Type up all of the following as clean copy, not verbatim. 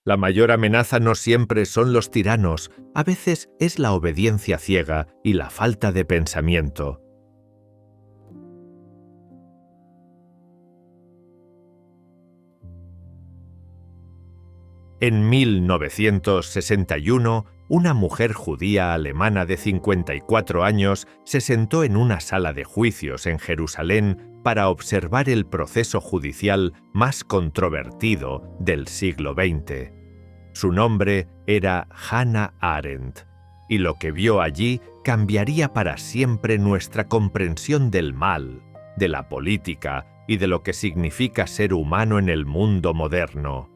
La mayor amenaza no siempre son los tiranos, a veces es la obediencia ciega y la falta de pensamiento. En 1961, una mujer judía alemana de 54 años se sentó en una sala de juicios en Jerusalén para observar el proceso judicial más controvertido del siglo XX. Su nombre era Hannah Arendt, y lo que vio allí cambiaría para siempre nuestra comprensión del mal, de la política y de lo que significa ser humano en el mundo moderno.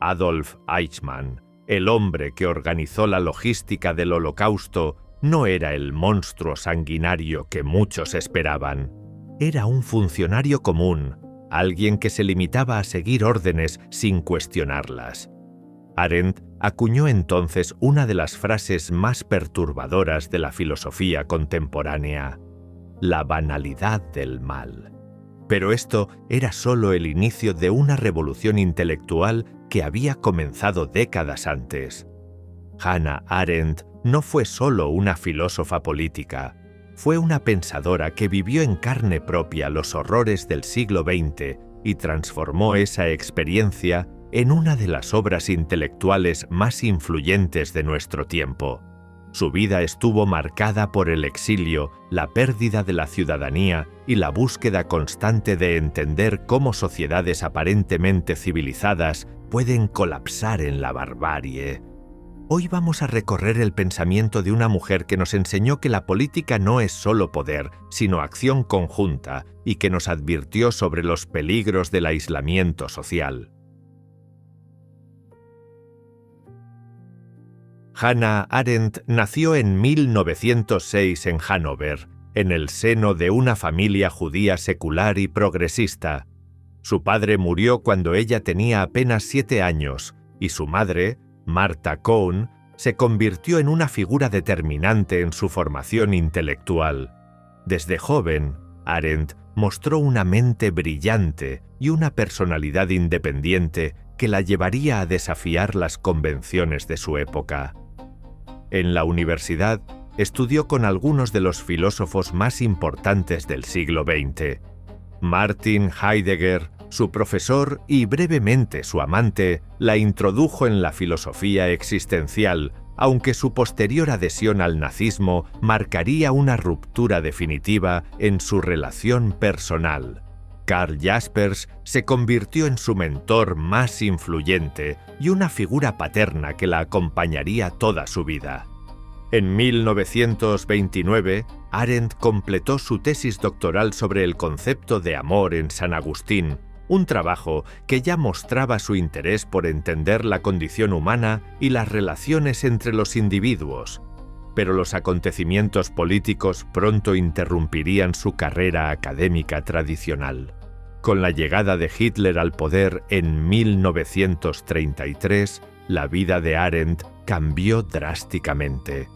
Adolf Eichmann, el hombre que organizó la logística del Holocausto, no era el monstruo sanguinario que muchos esperaban. Era un funcionario común, alguien que se limitaba a seguir órdenes sin cuestionarlas. Arendt acuñó entonces una de las frases más perturbadoras de la filosofía contemporánea: la banalidad del mal. Pero esto era solo el inicio de una revolución intelectual que había comenzado décadas antes. Hannah Arendt no fue solo una filósofa política, fue una pensadora que vivió en carne propia los horrores del siglo XX y transformó esa experiencia en una de las obras intelectuales más influyentes de nuestro tiempo. Su vida estuvo marcada por el exilio, la pérdida de la ciudadanía y la búsqueda constante de entender cómo sociedades aparentemente civilizadas pueden colapsar en la barbarie. Hoy vamos a recorrer el pensamiento de una mujer que nos enseñó que la política no es solo poder, sino acción conjunta, y que nos advirtió sobre los peligros del aislamiento social. Hannah Arendt nació en 1906 en Hannover, en el seno de una familia judía secular y progresista. Su padre murió cuando ella tenía apenas 7 años, y su madre, Martha Kohn, se convirtió en una figura determinante en su formación intelectual. Desde joven, Arendt mostró una mente brillante y una personalidad independiente que la llevaría a desafiar las convenciones de su época. En la universidad, estudió con algunos de los filósofos más importantes del siglo XX. Martin Heidegger, su profesor y brevemente su amante, la introdujo en la filosofía existencial, aunque su posterior adhesión al nazismo marcaría una ruptura definitiva en su relación personal. Karl Jaspers se convirtió en su mentor más influyente y una figura paterna que la acompañaría toda su vida. En 1929, Arendt completó su tesis doctoral sobre el concepto de amor en San Agustín, un trabajo que ya mostraba su interés por entender la condición humana y las relaciones entre los individuos. Pero los acontecimientos políticos pronto interrumpirían su carrera académica tradicional. Con la llegada de Hitler al poder en 1933, la vida de Arendt cambió drásticamente.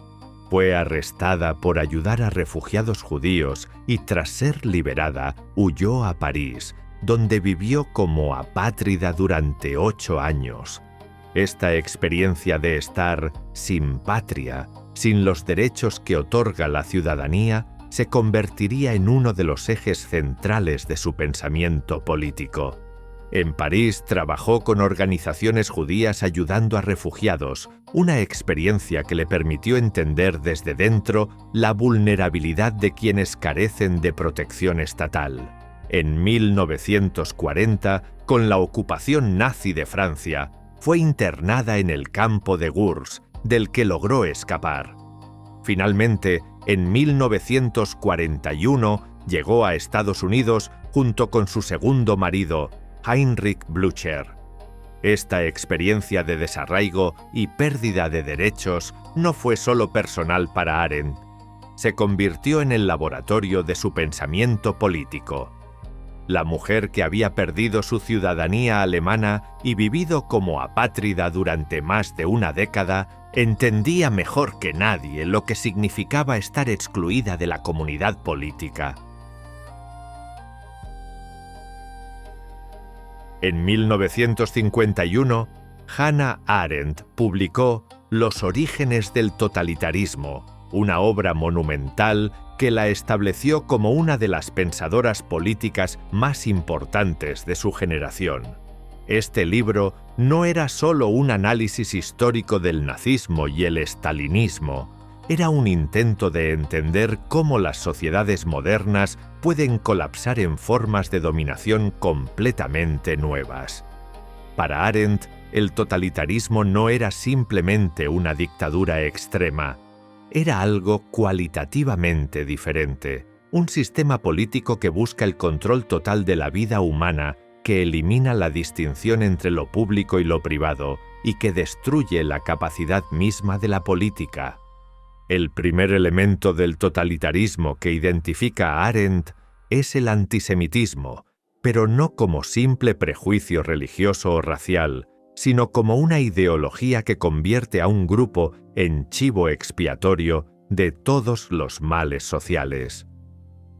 Fue arrestada por ayudar a refugiados judíos y, tras ser liberada, huyó a París, donde vivió como apátrida durante 8 años. Esta experiencia de estar sin patria, sin los derechos que otorga la ciudadanía, se convertiría en uno de los ejes centrales de su pensamiento político. En París trabajó con organizaciones judías ayudando a refugiados, una experiencia que le permitió entender desde dentro la vulnerabilidad de quienes carecen de protección estatal. En 1940, con la ocupación nazi de Francia, fue internada en el campo de Gurs, del que logró escapar. Finalmente, en 1941, llegó a Estados Unidos junto con su segundo marido, Heinrich Blücher. Esta experiencia de desarraigo y pérdida de derechos no fue solo personal para Arendt. Se convirtió en el laboratorio de su pensamiento político. La mujer que había perdido su ciudadanía alemana y vivido como apátrida durante más de una década, entendía mejor que nadie lo que significaba estar excluida de la comunidad política. En 1951, Hannah Arendt publicó Los orígenes del totalitarismo, una obra monumental que la estableció como una de las pensadoras políticas más importantes de su generación. Este libro no era solo un análisis histórico del nazismo y el estalinismo, era un intento de entender cómo las sociedades modernas pueden colapsar en formas de dominación completamente nuevas. Para Arendt, el totalitarismo no era simplemente una dictadura extrema, era algo cualitativamente diferente, un sistema político que busca el control total de la vida humana, que elimina la distinción entre lo público y lo privado y que destruye la capacidad misma de la política. El primer elemento del totalitarismo que identifica a Arendt es el antisemitismo, pero no como simple prejuicio religioso o racial, sino como una ideología que convierte a un grupo en chivo expiatorio de todos los males sociales.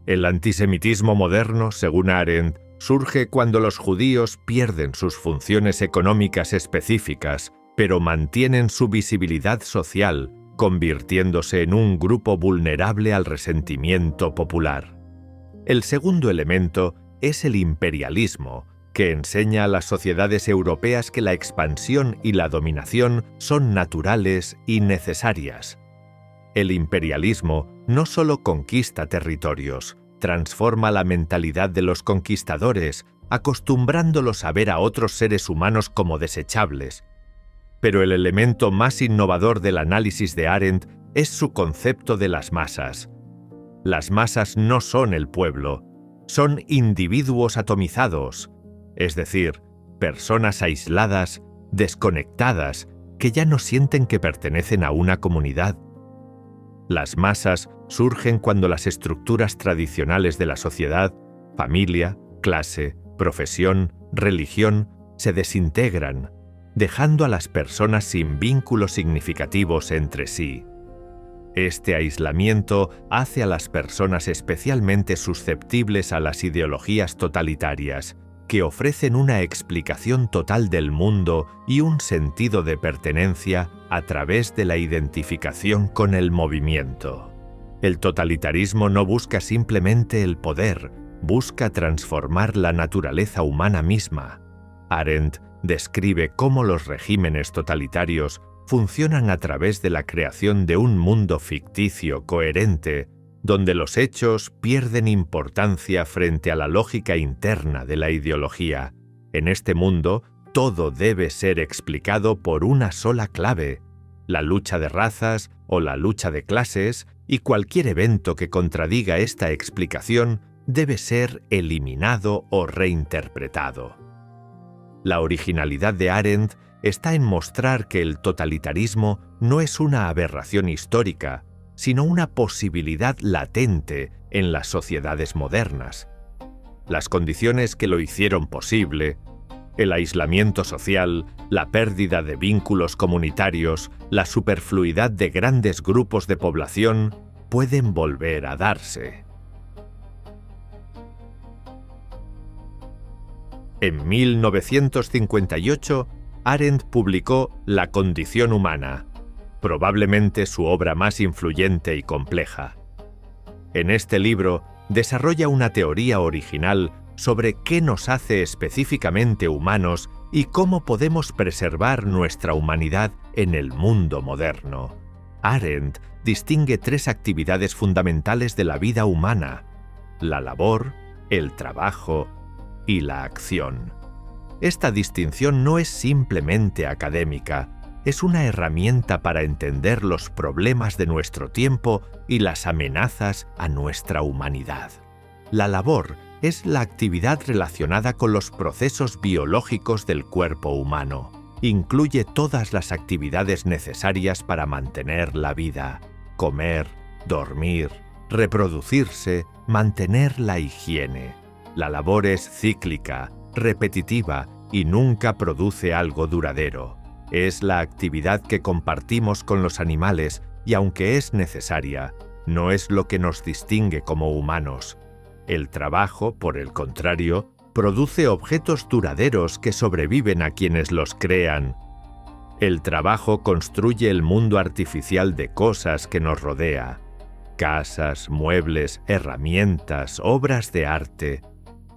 El antisemitismo moderno, según Arendt, surge cuando los judíos pierden sus funciones económicas específicas, pero mantienen su visibilidad social, convirtiéndose en un grupo vulnerable al resentimiento popular. El segundo elemento es el imperialismo, que enseña a las sociedades europeas que la expansión y la dominación son naturales y necesarias. El imperialismo no solo conquista territorios, transforma la mentalidad de los conquistadores, acostumbrándolos a ver a otros seres humanos como desechables. Pero el elemento más innovador del análisis de Arendt es su concepto de las masas. Las masas no son el pueblo, son individuos atomizados, es decir, personas aisladas, desconectadas, que ya no sienten que pertenecen a una comunidad. Las masas surgen cuando las estructuras tradicionales de la sociedad, familia, clase, profesión, religión, se desintegran, dejando a las personas sin vínculos significativos entre sí. Este aislamiento hace a las personas especialmente susceptibles a las ideologías totalitarias, que ofrecen una explicación total del mundo y un sentido de pertenencia a través de la identificación con el movimiento. El totalitarismo no busca simplemente el poder, busca transformar la naturaleza humana misma. Arendt describe cómo los regímenes totalitarios funcionan a través de la creación de un mundo ficticio coherente, donde los hechos pierden importancia frente a la lógica interna de la ideología. En este mundo, todo debe ser explicado por una sola clave: la lucha de razas o la lucha de clases, y cualquier evento que contradiga esta explicación debe ser eliminado o reinterpretado. La originalidad de Arendt está en mostrar que el totalitarismo no es una aberración histórica, sino una posibilidad latente en las sociedades modernas. Las condiciones que lo hicieron posible, el aislamiento social, la pérdida de vínculos comunitarios, la superfluidad de grandes grupos de población, pueden volver a darse. En 1958, Arendt publicó La condición humana, probablemente su obra más influyente y compleja. En este libro desarrolla una teoría original sobre qué nos hace específicamente humanos y cómo podemos preservar nuestra humanidad en el mundo moderno. Arendt distingue tres actividades fundamentales de la vida humana: la labor, el trabajo y la acción. Esta distinción no es simplemente académica, es una herramienta para entender los problemas de nuestro tiempo y las amenazas a nuestra humanidad. La labor es la actividad relacionada con los procesos biológicos del cuerpo humano. Incluye todas las actividades necesarias para mantener la vida: comer, dormir, reproducirse, mantener la higiene. La labor es cíclica, repetitiva y nunca produce algo duradero. Es la actividad que compartimos con los animales y, aunque es necesaria, no es lo que nos distingue como humanos. El trabajo, por el contrario, produce objetos duraderos que sobreviven a quienes los crean, El trabajo construye el mundo artificial de cosas que nos rodea. Casas, muebles, herramientas, obras de arte.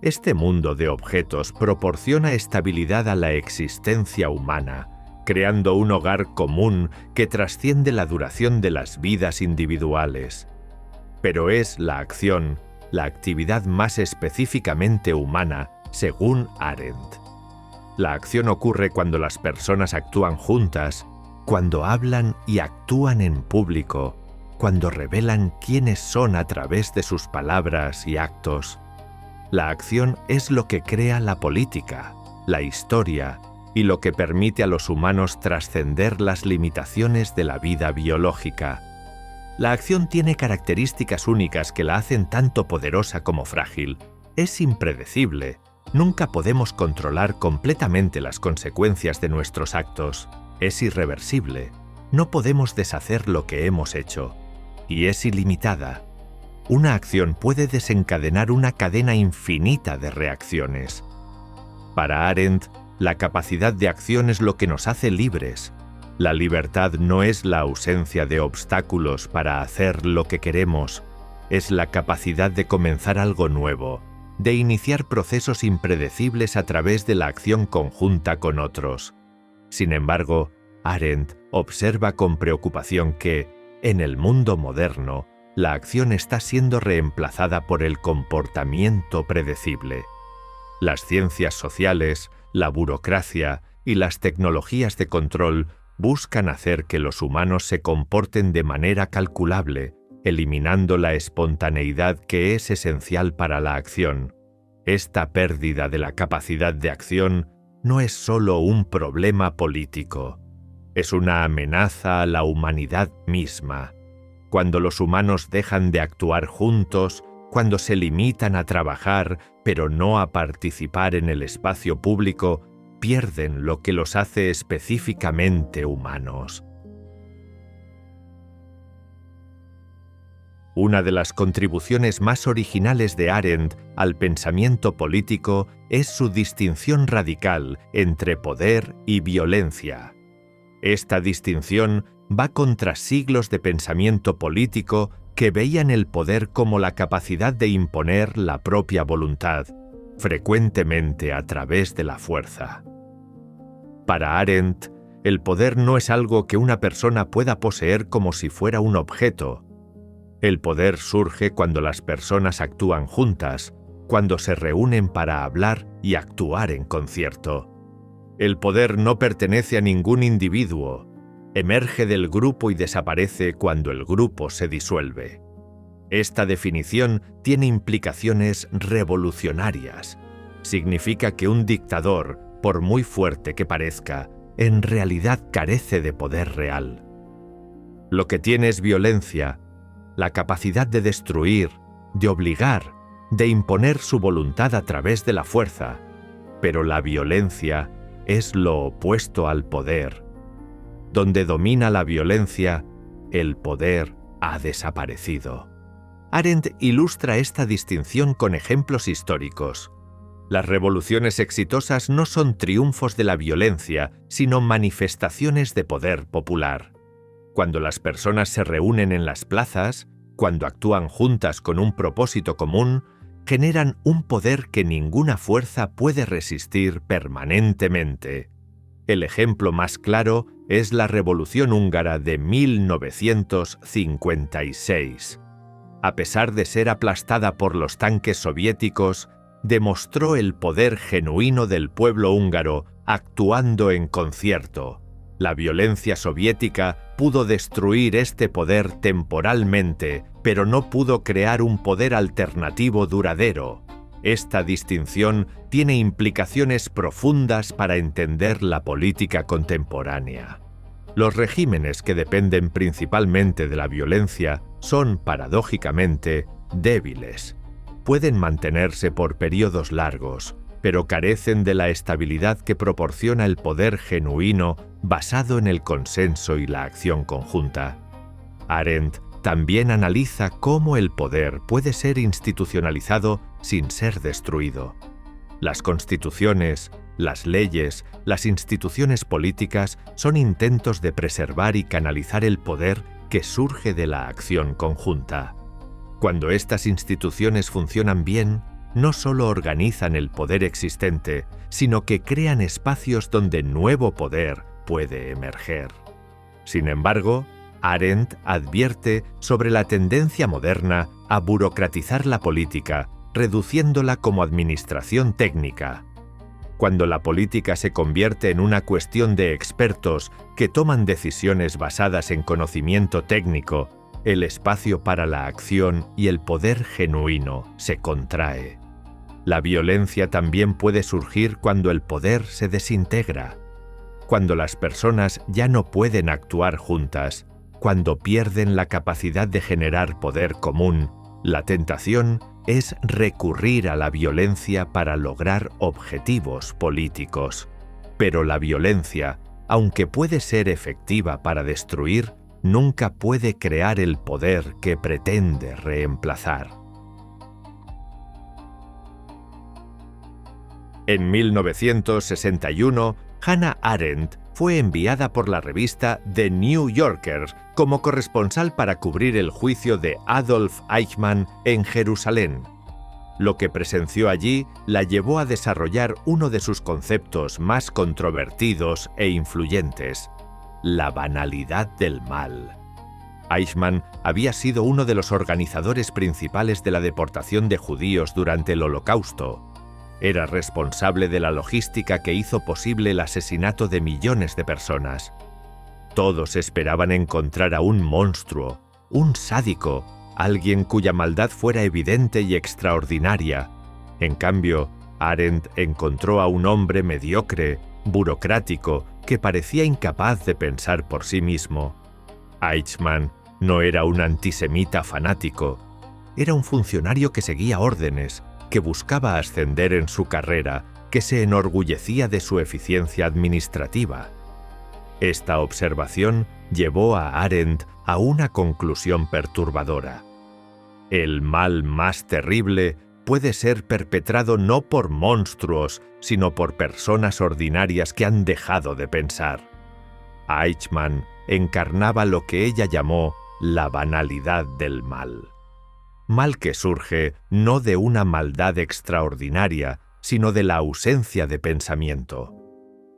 Este mundo de objetos proporciona estabilidad a la existencia humana, creando un hogar común que trasciende la duración de las vidas individuales. Pero es la acción, la actividad más específicamente humana, según Arendt. La acción ocurre cuando las personas actúan juntas, cuando hablan y actúan en público, cuando revelan quiénes son a través de sus palabras y actos. La acción es lo que crea la política, la historia y lo que permite a los humanos trascender las limitaciones de la vida biológica. La acción tiene características únicas que la hacen tanto poderosa como frágil. Es impredecible. Nunca podemos controlar completamente las consecuencias de nuestros actos. Es irreversible. No podemos deshacer lo que hemos hecho. Y es ilimitada. Una acción puede desencadenar una cadena infinita de reacciones. Para Arendt, la capacidad de acción es lo que nos hace libres. La libertad no es la ausencia de obstáculos para hacer lo que queremos, es la capacidad de comenzar algo nuevo, de iniciar procesos impredecibles a través de la acción conjunta con otros. Sin embargo, Arendt observa con preocupación que, en el mundo moderno, la acción está siendo reemplazada por el comportamiento predecible. Las ciencias sociales, la burocracia y las tecnologías de control buscan hacer que los humanos se comporten de manera calculable, eliminando la espontaneidad que es esencial para la acción. Esta pérdida de la capacidad de acción no es solo un problema político, es una amenaza a la humanidad misma. Cuando los humanos dejan de actuar juntos, cuando se limitan a trabajar, pero no a participar en el espacio público, pierden lo que los hace específicamente humanos. Una de las contribuciones más originales de Arendt al pensamiento político es su distinción radical entre poder y violencia. Esta distinción va contra siglos de pensamiento político que veían el poder como la capacidad de imponer la propia voluntad, frecuentemente a través de la fuerza. Para Arendt, el poder no es algo que una persona pueda poseer como si fuera un objeto. El poder surge cuando las personas actúan juntas, cuando se reúnen para hablar y actuar en concierto. El poder no pertenece a ningún individuo, emerge del grupo y desaparece cuando el grupo se disuelve. Esta definición tiene implicaciones revolucionarias. Significa que un dictador, por muy fuerte que parezca, en realidad carece de poder real. Lo que tiene es violencia, la capacidad de destruir, de obligar, de imponer su voluntad a través de la fuerza, pero la violencia es lo opuesto al poder. Donde domina la violencia, el poder ha desaparecido. Arendt ilustra esta distinción con ejemplos históricos. Las revoluciones exitosas no son triunfos de la violencia, sino manifestaciones de poder popular. Cuando las personas se reúnen en las plazas, cuando actúan juntas con un propósito común, generan un poder que ninguna fuerza puede resistir permanentemente. El ejemplo más claro es la Revolución Húngara de 1956. A pesar de ser aplastada por los tanques soviéticos, demostró el poder genuino del pueblo húngaro actuando en concierto. La violencia soviética pudo destruir este poder temporalmente, pero no pudo crear un poder alternativo duradero. Esta distinción tiene implicaciones profundas para entender la política contemporánea. Los regímenes que dependen principalmente de la violencia son, paradójicamente, débiles. Pueden mantenerse por periodos largos, pero carecen de la estabilidad que proporciona el poder genuino basado en el consenso y la acción conjunta. Arendt también analiza cómo el poder puede ser institucionalizado sin ser destruido. Las constituciones, Las leyes, las instituciones políticas son intentos de preservar y canalizar el poder que surge de la acción conjunta. Cuando estas instituciones funcionan bien, no solo organizan el poder existente, sino que crean espacios donde nuevo poder puede emerger. Sin embargo, Arendt advierte sobre la tendencia moderna a burocratizar la política, reduciéndola como administración técnica. Cuando la política se convierte en una cuestión de expertos que toman decisiones basadas en conocimiento técnico, el espacio para la acción y el poder genuino se contrae. La violencia también puede surgir cuando el poder se desintegra, cuando las personas ya no pueden actuar juntas, cuando pierden la capacidad de generar poder común. La tentación es recurrir a la violencia para lograr objetivos políticos. Pero la violencia, aunque puede ser efectiva para destruir, nunca puede crear el poder que pretende reemplazar. En 1961, Hannah Arendt fue enviada por la revista The New Yorker como corresponsal para cubrir el juicio de Adolf Eichmann en Jerusalén. Lo que presenció allí la llevó a desarrollar uno de sus conceptos más controvertidos e influyentes: la banalidad del mal. Eichmann había sido uno de los organizadores principales de la deportación de judíos durante el Holocausto. Era responsable de la logística que hizo posible el asesinato de millones de personas. Todos esperaban encontrar a un monstruo, un sádico, alguien cuya maldad fuera evidente y extraordinaria. En cambio, Arendt encontró a un hombre mediocre, burocrático, que parecía incapaz de pensar por sí mismo. Eichmann no era un antisemita fanático. Era un funcionario que seguía órdenes, que buscaba ascender en su carrera, que se enorgullecía de su eficiencia administrativa. Esta observación llevó a Arendt a una conclusión perturbadora. El mal más terrible puede ser perpetrado no por monstruos, sino por personas ordinarias que han dejado de pensar. Eichmann encarnaba lo que ella llamó la banalidad del mal. Mal que surge no de una maldad extraordinaria, sino de la ausencia de pensamiento.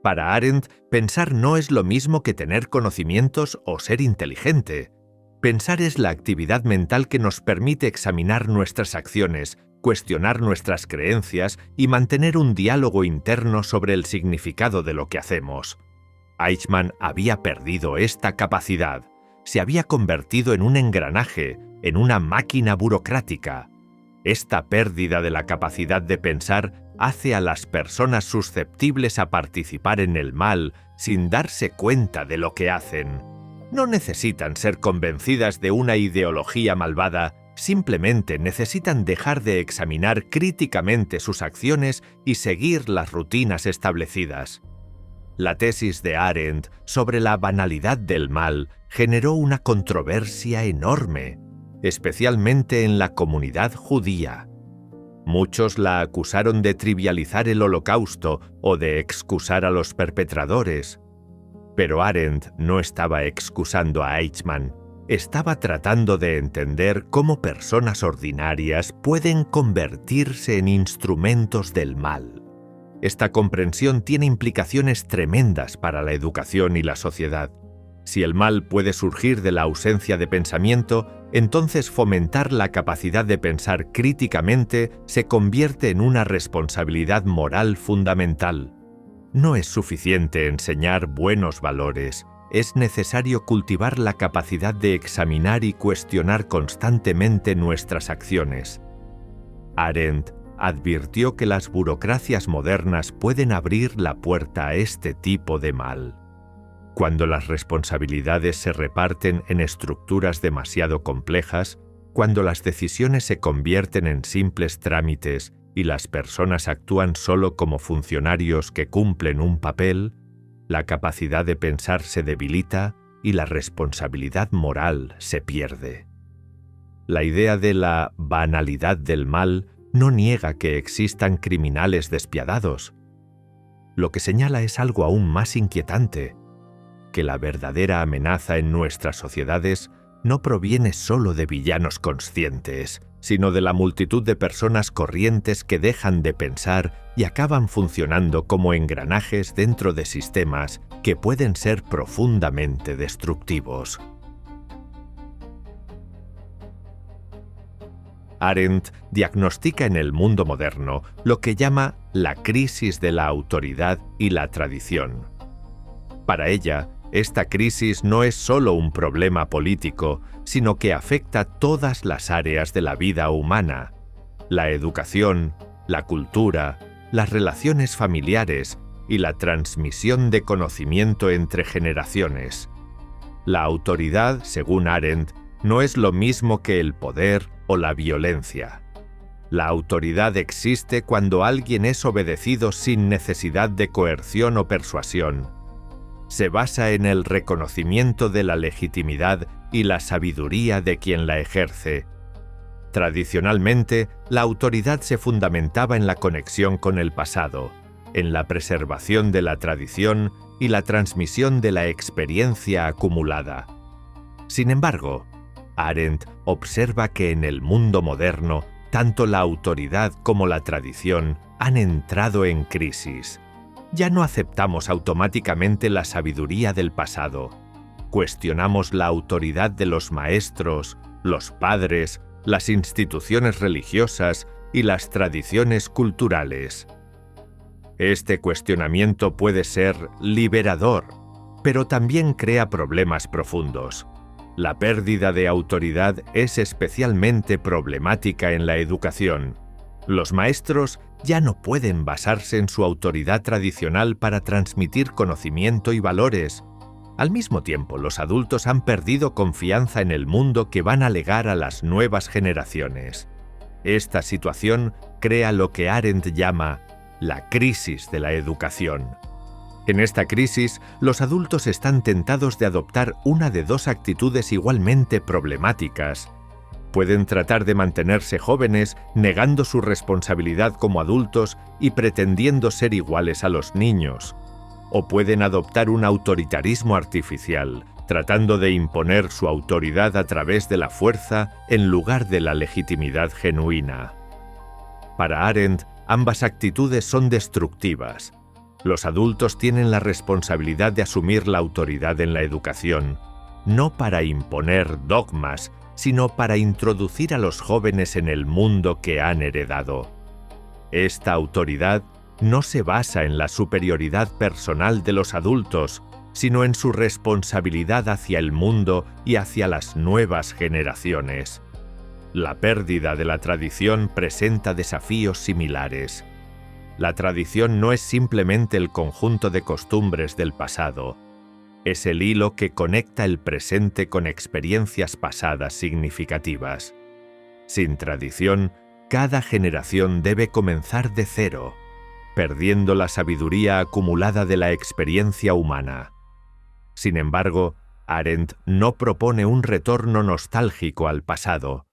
Para Arendt, pensar no es lo mismo que tener conocimientos o ser inteligente. Pensar es la actividad mental que nos permite examinar nuestras acciones, cuestionar nuestras creencias y mantener un diálogo interno sobre el significado de lo que hacemos. Eichmann había perdido esta capacidad. Se había convertido en un engranaje, en una máquina burocrática. Esta pérdida de la capacidad de pensar hace a las personas susceptibles a participar en el mal sin darse cuenta de lo que hacen. No necesitan ser convencidas de una ideología malvada, simplemente necesitan dejar de examinar críticamente sus acciones y seguir las rutinas establecidas. La tesis de Arendt sobre la banalidad del mal generó una controversia enorme, especialmente en la comunidad judía. Muchos la acusaron de trivializar el Holocausto o de excusar a los perpetradores. Pero Arendt no estaba excusando a Eichmann, estaba tratando de entender cómo personas ordinarias pueden convertirse en instrumentos del mal. Esta comprensión tiene implicaciones tremendas para la educación y la sociedad. Si el mal puede surgir de la ausencia de pensamiento, entonces fomentar la capacidad de pensar críticamente se convierte en una responsabilidad moral fundamental. No es suficiente enseñar buenos valores, es necesario cultivar la capacidad de examinar y cuestionar constantemente nuestras acciones. Arendt advirtió que las burocracias modernas pueden abrir la puerta a este tipo de mal. Cuando las responsabilidades se reparten en estructuras demasiado complejas, cuando las decisiones se convierten en simples trámites y las personas actúan solo como funcionarios que cumplen un papel, la capacidad de pensar se debilita y la responsabilidad moral se pierde. La idea de la banalidad del mal no niega que existan criminales despiadados. lo que señala es algo aún más inquietante, que la verdadera amenaza en nuestras sociedades no proviene solo de villanos conscientes, sino de la multitud de personas corrientes que dejan de pensar y acaban funcionando como engranajes dentro de sistemas que pueden ser profundamente destructivos. Arendt diagnostica en el mundo moderno lo que llama la crisis de la autoridad y la tradición. Para ella, esta crisis no es solo un problema político, sino que afecta todas las áreas de la vida humana: la educación, la cultura, las relaciones familiares y la transmisión de conocimiento entre generaciones. La autoridad, según Arendt, no es lo mismo que el poder o la violencia. La autoridad existe cuando alguien es obedecido sin necesidad de coerción o persuasión. Se basa en el reconocimiento de la legitimidad y la sabiduría de quien la ejerce. Tradicionalmente, la autoridad se fundamentaba en la conexión con el pasado, en la preservación de la tradición y la transmisión de la experiencia acumulada. Sin embargo, Arendt observa que en el mundo moderno, tanto la autoridad como la tradición han entrado en crisis. Ya no aceptamos automáticamente la sabiduría del pasado. Cuestionamos la autoridad de los maestros, los padres, las instituciones religiosas y las tradiciones culturales. Este cuestionamiento puede ser liberador, pero también crea problemas profundos. La pérdida de autoridad es especialmente problemática en la educación. Los maestros ya no pueden basarse en su autoridad tradicional para transmitir conocimiento y valores. Al mismo tiempo, los adultos han perdido confianza en el mundo que van a legar a las nuevas generaciones. Esta situación crea lo que Arendt llama la crisis de la educación. En esta crisis, los adultos están tentados de adoptar una de dos actitudes igualmente problemáticas. Pueden tratar de mantenerse jóvenes, negando su responsabilidad como adultos y pretendiendo ser iguales a los niños. O pueden adoptar un autoritarismo artificial, tratando de imponer su autoridad a través de la fuerza en lugar de la legitimidad genuina. Para Arendt, ambas actitudes son destructivas. Los adultos tienen la responsabilidad de asumir la autoridad en la educación, no para imponer dogmas, sino para introducir a los jóvenes en el mundo que han heredado. Esta autoridad no se basa en la superioridad personal de los adultos, sino en su responsabilidad hacia el mundo y hacia las nuevas generaciones. La pérdida de la tradición presenta desafíos similares. La tradición no es simplemente el conjunto de costumbres del pasado. Es el hilo que conecta el presente con experiencias pasadas significativas. Sin tradición, cada generación debe comenzar de cero, perdiendo la sabiduría acumulada de la experiencia humana. Sin embargo, Arendt no propone un retorno nostálgico al pasado.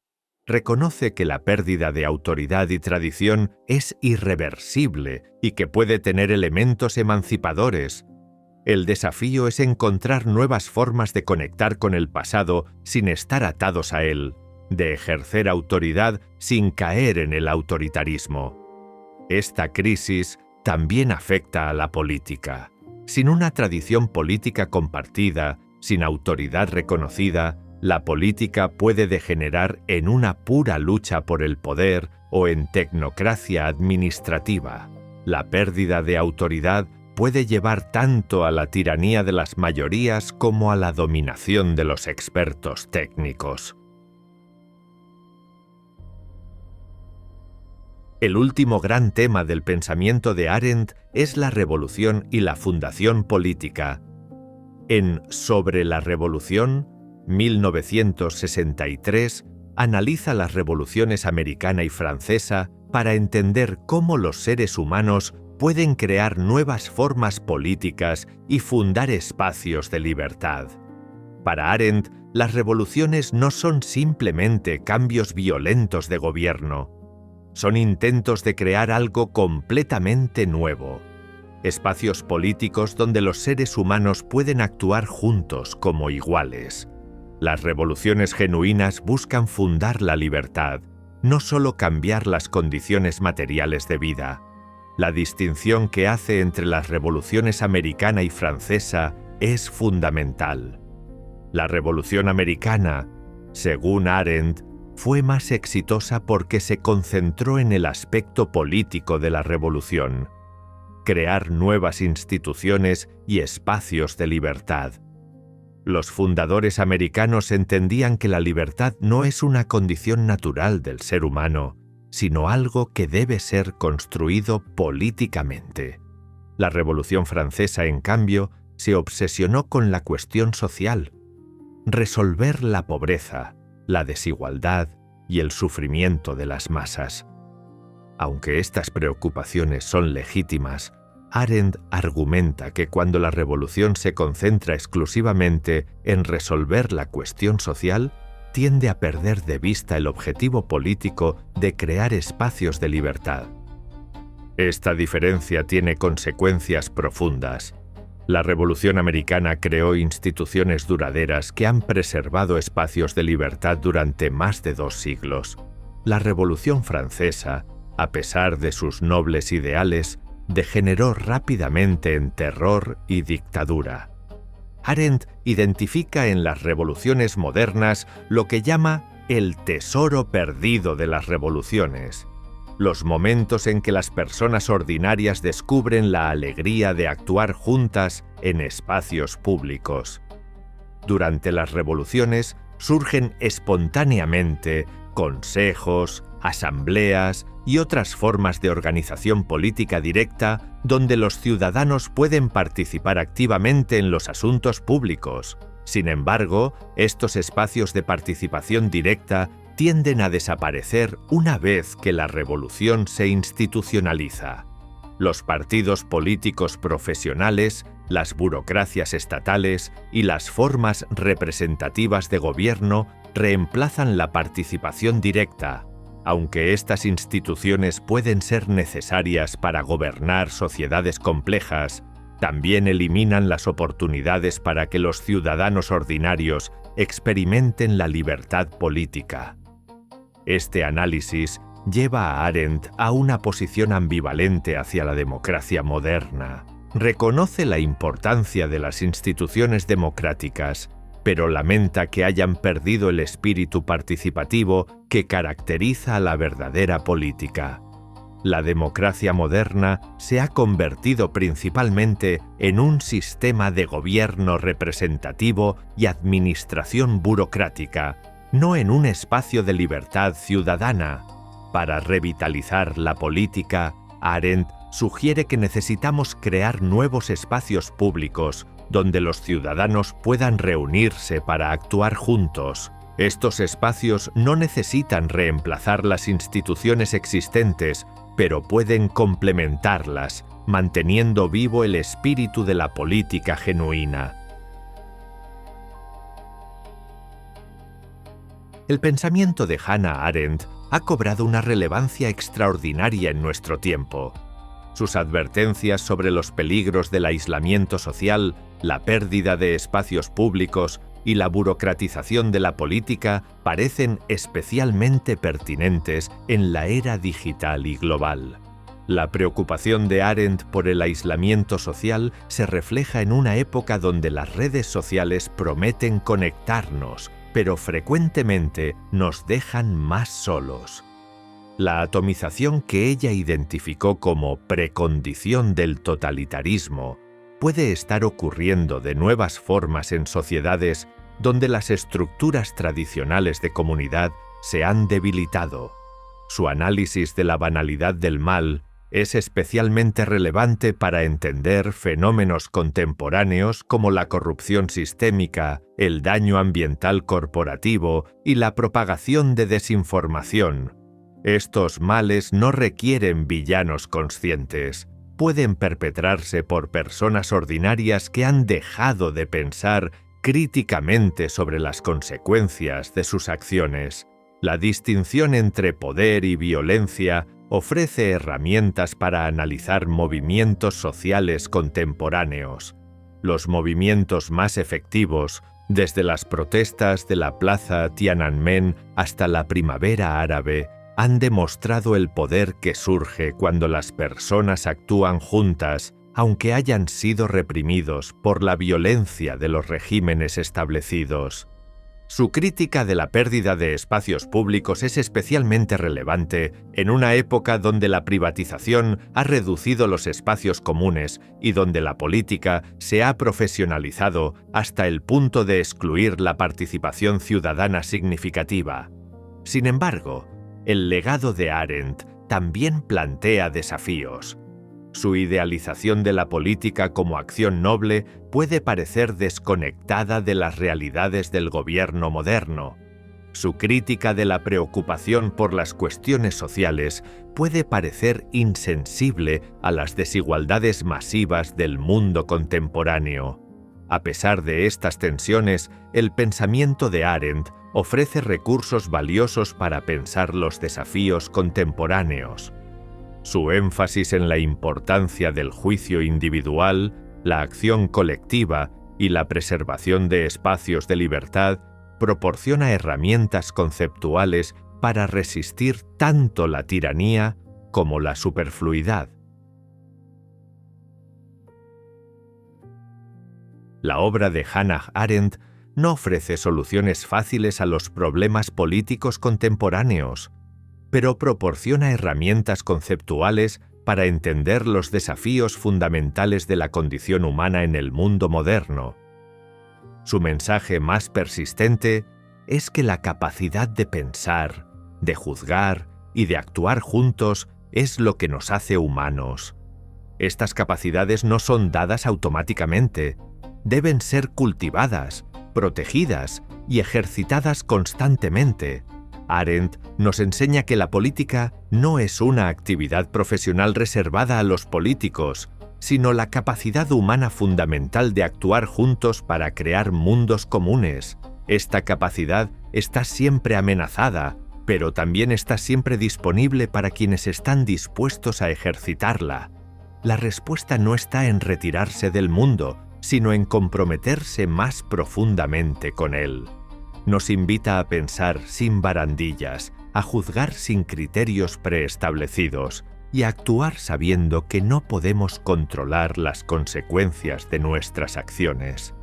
Reconoce que la pérdida de autoridad y tradición es irreversible y que puede tener elementos emancipadores. El desafío es encontrar nuevas formas de conectar con el pasado sin estar atados a él, de ejercer autoridad sin caer en el autoritarismo. Esta crisis también afecta a la política. Sin una tradición política compartida, sin autoridad reconocida, la política puede degenerar en una pura lucha por el poder o en tecnocracia administrativa. La pérdida de autoridad puede llevar tanto a la tiranía de las mayorías como a la dominación de los expertos técnicos. El último gran tema del pensamiento de Arendt es la revolución y la fundación política. En Sobre la Revolución, 1963, analiza las revoluciones americana y francesa para entender cómo los seres humanos pueden crear nuevas formas políticas y fundar espacios de libertad. Para Arendt, las revoluciones no son simplemente cambios violentos de gobierno. Son intentos de crear algo completamente nuevo. espacios políticos donde los seres humanos pueden actuar juntos como iguales. Las revoluciones genuinas buscan fundar la libertad, no solo cambiar las condiciones materiales de vida. La distinción que hace entre las revoluciones americana y francesa es fundamental. La Revolución Americana, según Arendt, fue más exitosa porque se concentró en el aspecto político de la revolución, crear nuevas instituciones y espacios de libertad. Los fundadores americanos entendían que la libertad no es una condición natural del ser humano, sino algo que debe ser construido políticamente. La Revolución Francesa, en cambio, se obsesionó con la cuestión social, resolver la pobreza, la desigualdad y el sufrimiento de las masas. Aunque estas preocupaciones son legítimas, Arendt argumenta que cuando la revolución se concentra exclusivamente en resolver la cuestión social, tiende a perder de vista el objetivo político de crear espacios de libertad. Esta diferencia tiene consecuencias profundas. La Revolución Americana creó instituciones duraderas que han preservado espacios de libertad durante más de 2 siglos. La Revolución Francesa, a pesar de sus nobles ideales, degeneró rápidamente en terror y dictadura. Arendt identifica en las revoluciones modernas lo que llama el tesoro perdido de las revoluciones, los momentos en que las personas ordinarias descubren la alegría de actuar juntas en espacios públicos. Durante las revoluciones surgen espontáneamente consejos, asambleas y otras formas de organización política directa donde los ciudadanos pueden participar activamente en los asuntos públicos. Sin embargo, estos espacios de participación directa tienden a desaparecer una vez que la revolución se institucionaliza. Los partidos políticos profesionales, las burocracias estatales y las formas representativas de gobierno reemplazan la participación directa, aunque estas instituciones pueden ser necesarias para gobernar sociedades complejas, también eliminan las oportunidades para que los ciudadanos ordinarios experimenten la libertad política. Este análisis lleva a Arendt a una posición ambivalente hacia la democracia moderna. Reconoce la importancia de las instituciones democráticas, pero lamenta que hayan perdido el espíritu participativo que caracteriza a la verdadera política. La democracia moderna se ha convertido principalmente en un sistema de gobierno representativo y administración burocrática, no en un espacio de libertad ciudadana. Para revitalizar la política, Arendt sugiere que necesitamos crear nuevos espacios públicos donde los ciudadanos puedan reunirse para actuar juntos. Estos espacios no necesitan reemplazar las instituciones existentes, pero pueden complementarlas, manteniendo vivo el espíritu de la política genuina. El pensamiento de Hannah Arendt ha cobrado una relevancia extraordinaria en nuestro tiempo. Sus advertencias sobre los peligros del aislamiento social, la pérdida de espacios públicos y la burocratización de la política parecen especialmente pertinentes en la era digital y global. La preocupación de Arendt por el aislamiento social se refleja en una época donde las redes sociales prometen conectarnos, pero frecuentemente nos dejan más solos. La atomización que ella identificó como precondición del totalitarismo puede estar ocurriendo de nuevas formas en sociedades donde las estructuras tradicionales de comunidad se han debilitado. Su análisis de la banalidad del mal es especialmente relevante para entender fenómenos contemporáneos como la corrupción sistémica, el daño ambiental corporativo y la propagación de desinformación. Estos males no requieren villanos conscientes. Pueden perpetrarse por personas ordinarias que han dejado de pensar críticamente sobre las consecuencias de sus acciones. La distinción entre poder y violencia ofrece herramientas para analizar movimientos sociales contemporáneos. Los movimientos más efectivos, desde las protestas de la Plaza Tiananmen hasta la Primavera Árabe, han demostrado el poder que surge cuando las personas actúan juntas, aunque hayan sido reprimidos por la violencia de los regímenes establecidos. Su crítica de la pérdida de espacios públicos es especialmente relevante en una época donde la privatización ha reducido los espacios comunes y donde la política se ha profesionalizado hasta el punto de excluir la participación ciudadana significativa. Sin embargo, el legado de Arendt también plantea desafíos. Su idealización de la política como acción noble puede parecer desconectada de las realidades del gobierno moderno. Su crítica de la preocupación por las cuestiones sociales puede parecer insensible a las desigualdades masivas del mundo contemporáneo. A pesar de estas tensiones, el pensamiento de Arendt ofrece recursos valiosos para pensar los desafíos contemporáneos. Su énfasis en la importancia del juicio individual, la acción colectiva y la preservación de espacios de libertad proporciona herramientas conceptuales para resistir tanto la tiranía como la superfluidad. La obra de Hannah Arendt no ofrece soluciones fáciles a los problemas políticos contemporáneos, pero proporciona herramientas conceptuales para entender los desafíos fundamentales de la condición humana en el mundo moderno. Su mensaje más persistente es que la capacidad de pensar, de juzgar y de actuar juntos es lo que nos hace humanos. Estas capacidades no son dadas automáticamente, deben ser cultivadas, protegidas y ejercitadas constantemente. Arendt nos enseña que la política no es una actividad profesional reservada a los políticos, sino la capacidad humana fundamental de actuar juntos para crear mundos comunes. Esta capacidad está siempre amenazada, pero también está siempre disponible para quienes están dispuestos a ejercitarla. La respuesta no está en retirarse del mundo, sino en comprometerse más profundamente con él. Nos invita a pensar sin barandillas, a juzgar sin criterios preestablecidos y a actuar sabiendo que no podemos controlar las consecuencias de nuestras acciones.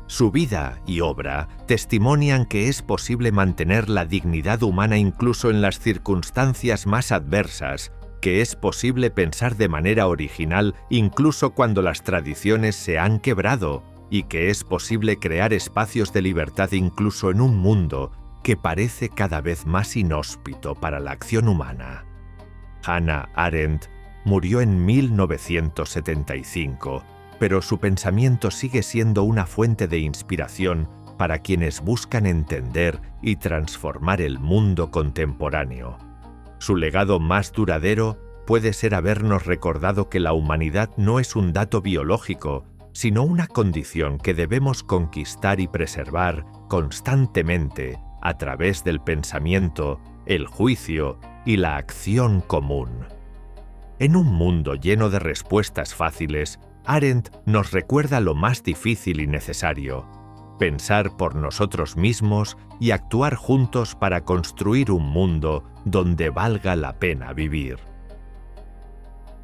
Su vida y obra testimonian que es posible mantener la dignidad humana incluso en las circunstancias más adversas, que es posible pensar de manera original incluso cuando las tradiciones se han quebrado, y que es posible crear espacios de libertad incluso en un mundo que parece cada vez más inhóspito para la acción humana. Hannah Arendt murió en 1975, pero su pensamiento sigue siendo una fuente de inspiración para quienes buscan entender y transformar el mundo contemporáneo. Su legado más duradero puede ser habernos recordado que la humanidad no es un dato biológico, sino una condición que debemos conquistar y preservar constantemente a través del pensamiento, el juicio y la acción común. En un mundo lleno de respuestas fáciles, Arendt nos recuerda lo más difícil y necesario: pensar por nosotros mismos y actuar juntos para construir un mundo donde valga la pena vivir.